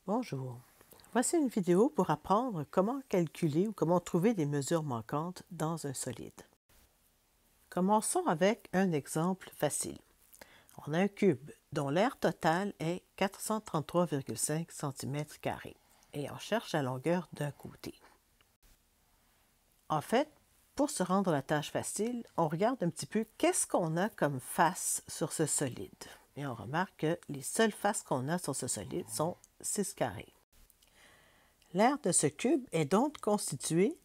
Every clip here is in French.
Bonjour. Voici une vidéo pour apprendre comment calculer ou comment trouver des mesures manquantes dans un solide. Commençons avec un exemple facile. On a un cube dont l'aire totale est 433,5 cm² et on cherche la longueur d'un côté. En fait, pour se rendre à la tâche facile, on regarde un petit peu qu'est-ce qu'on a comme face sur ce solide. Et on remarque que les seules faces qu'on a sur ce solide sont 6 carrés. L'aire de ce cube est donc constituée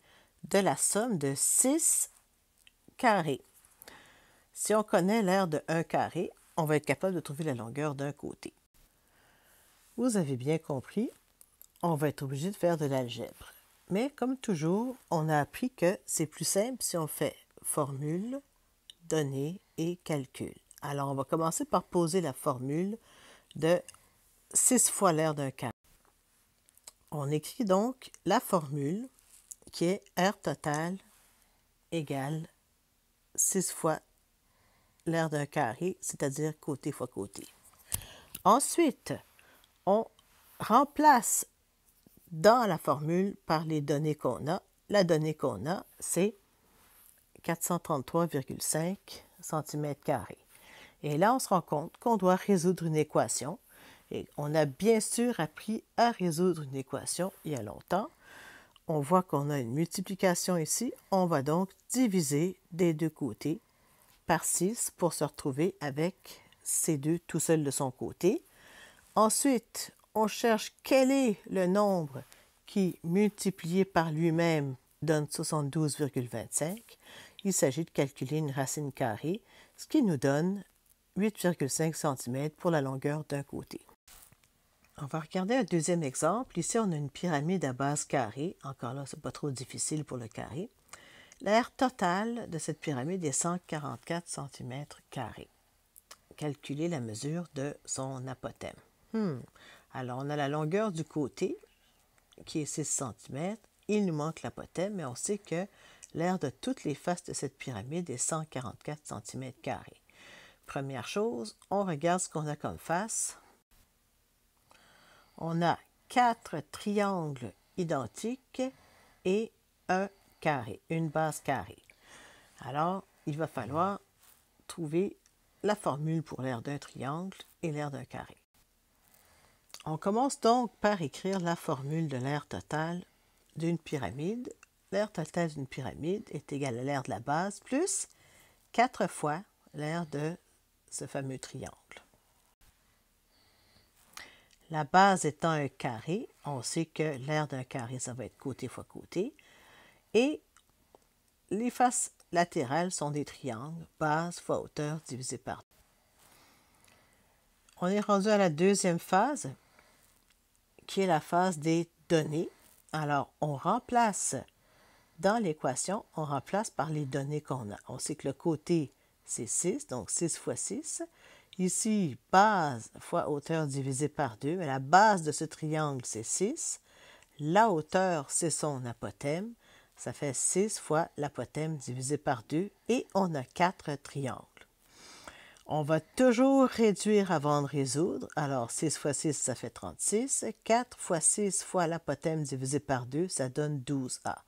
de la somme de 6 carrés. Si on connaît l'aire de 1 carré, on va être capable de trouver la longueur d'un côté. Vous avez bien compris, on va être obligé de faire de l'algèbre. Mais comme toujours, on a appris que c'est plus simple si on fait formule, données et calcul. Alors, on va commencer par poser la formule de 6 fois l'aire d'un carré. On écrit donc la formule qui est R total égale 6 fois l'aire d'un carré, c'est-à-dire côté fois côté. Ensuite, on remplace dans la formule par les données qu'on a. La donnée qu'on a, c'est 433,5 cm². Et là, on se rend compte qu'on doit résoudre une équation. Et on a bien sûr appris à résoudre une équation il y a longtemps. On voit qu'on a une multiplication ici. On va donc diviser des deux côtés par 6 pour se retrouver avec ces deux tout seul de son côté. Ensuite, on cherche quel est le nombre qui, multiplié par lui-même, donne 72,25. Il s'agit de calculer une racine carrée, ce qui nous donne 8,5 cm pour la longueur d'un côté. On va regarder un deuxième exemple. Ici, on a une pyramide à base carrée. Encore là, ce n'est pas trop difficile pour le carré. L'aire totale de cette pyramide est 144 cm². Calculer la mesure de son apothème. Alors, on a la longueur du côté, qui est 6 cm. Il nous manque l'apothème, mais on sait que l'aire de toutes les faces de cette pyramide est 144 cm². Première chose, on regarde ce qu'on a comme face. On a 4 triangles identiques et un carré, une base carrée. Alors, il va falloir trouver la formule pour l'aire d'un triangle et l'aire d'un carré. On commence donc par écrire la formule de l'aire totale d'une pyramide. L'aire totale d'une pyramide est égale à l'aire de la base plus 4 fois l'aire de ce fameux triangle. La base étant un carré, on sait que l'aire d'un carré, ça va être côté fois côté. Et les faces latérales sont des triangles, base fois hauteur divisé par 2. On est rendu à la deuxième phase, qui est la phase des données. Alors, on remplace dans l'équation, on remplace par les données qu'on a. On sait que le côté, c'est 6, donc 6 fois 6. Ici, base fois hauteur divisé par 2. La base de ce triangle, c'est 6. La hauteur, c'est son apothème. Ça fait 6 fois l'apothème divisé par 2. Et on a 4 triangles. On va toujours réduire avant de résoudre. Alors, 6 fois 6, ça fait 36. 4 fois 6 fois l'apothème divisé par 2, ça donne 12A.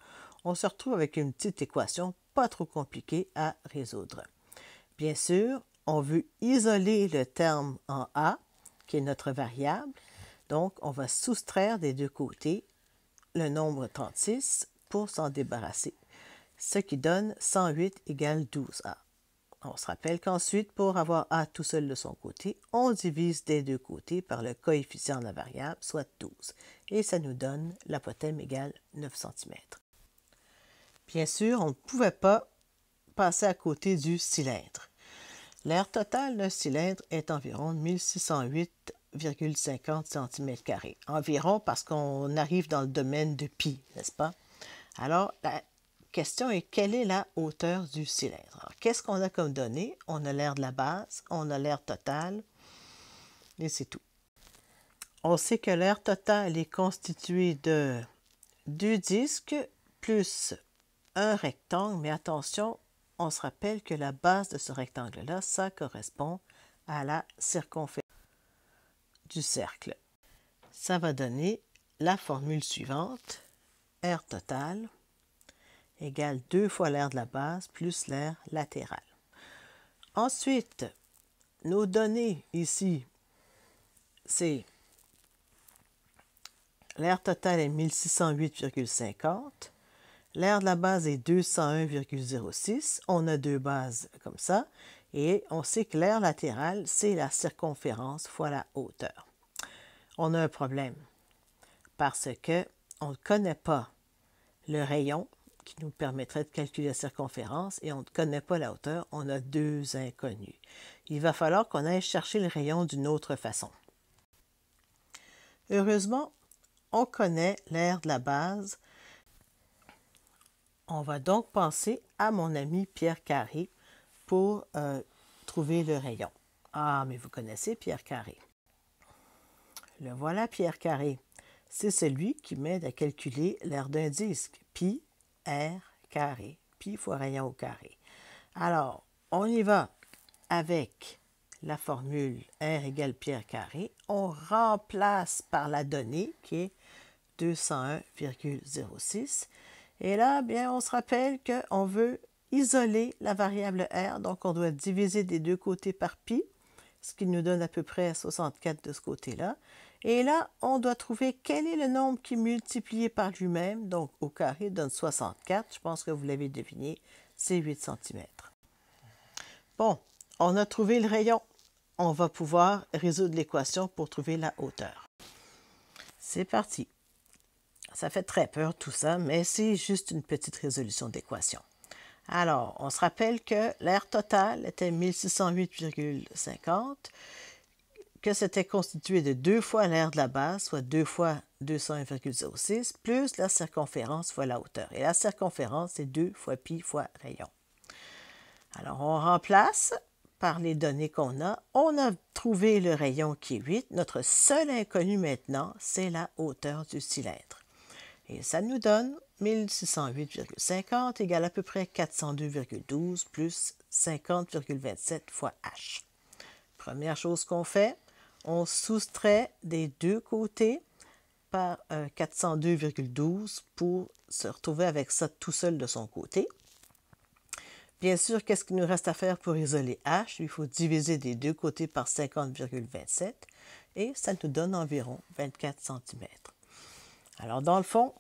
On se retrouve avec une petite équation pas trop compliquée à résoudre. Bien sûr, on veut isoler le terme en A, qui est notre variable. Donc, on va soustraire des deux côtés le nombre 36 pour s'en débarrasser, ce qui donne 108 égale 12A. On se rappelle qu'ensuite, pour avoir A tout seul de son côté, on divise des deux côtés par le coefficient de la variable, soit 12. Et ça nous donne l'apothème égale 9 cm. Bien sûr, on ne pouvait pas passer à côté du cylindre. L'aire totale d'un cylindre est environ 1608,50 cm². Environ parce qu'on arrive dans le domaine de pi, n'est-ce pas? Alors, la question est quelle est la hauteur du cylindre? Qu'est-ce qu'on a comme données? On a l'aire de la base, on a l'aire totale, et c'est tout. On sait que l'aire totale est constituée de deux disques plus un rectangle, mais attention, on se rappelle que la base de ce rectangle-là, ça correspond à la circonférence du cercle. ça va donner la formule suivante. R total égale 2 fois l'aire de la base plus l'aire latérale. Ensuite, nos données ici, c'est l'aire totale est 1608,50. L'aire de la base est 201,06. On a deux bases comme ça. Et on sait que l'aire latérale, c'est la circonférence fois la hauteur. On a un problème parce qu'on ne connaît pas le rayon qui nous permettrait de calculer la circonférence et on ne connaît pas la hauteur. On a deux inconnus. Il va falloir qu'on aille chercher le rayon d'une autre façon. Heureusement, on connaît l'aire de la base. On va donc penser à mon ami Pierre Carré pour trouver le rayon. Ah, mais vous connaissez Pierre Carré. Le voilà, Pierre Carré. C'est celui qui m'aide à calculer l'aire d'un disque. Pi, R, carré. Pi fois rayon au carré. Alors, on y va avec la formule R égale Pierre Carré. On remplace par la donnée qui est 201,06. Et là, bien, on se rappelle qu'on veut isoler la variable R. Donc, on doit diviser des deux côtés par pi, ce qui nous donne à peu près 64 de ce côté-là. Et là, on doit trouver quel est le nombre qui est multiplié par lui-même. Donc, au carré donne 64. Je pense que vous l'avez deviné, c'est 8 cm. Bon, on a trouvé le rayon. On va pouvoir résoudre l'équation pour trouver la hauteur. C'est parti. Ça fait très peur tout ça, mais c'est juste une petite résolution d'équation. Alors, on se rappelle que l'aire totale était 1608,50, que c'était constitué de 2 fois l'aire de la base, soit 2 fois 201,06, plus la circonférence fois la hauteur. Et la circonférence, c'est 2 fois pi fois rayon. Alors, on remplace par les données qu'on a. On a trouvé le rayon qui est 8. Notre seul inconnu maintenant, c'est la hauteur du cylindre. Et ça nous donne 1608,50 égale à peu près 402,12 plus 50,27 fois h. Première chose qu'on fait, on soustrait des deux côtés par 402,12 pour se retrouver avec ça tout seul de son côté. Bien sûr, qu'est-ce qu'il nous reste à faire pour isoler h? Il faut diviser des deux côtés par 50,27 et ça nous donne environ 24 cm. Alors, dans le fond,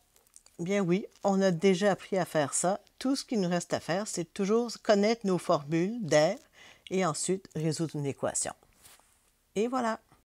bien oui, on a déjà appris à faire ça. Tout ce qu'il nous reste à faire, c'est toujours connaître nos formules d'air et ensuite résoudre une équation. Et voilà!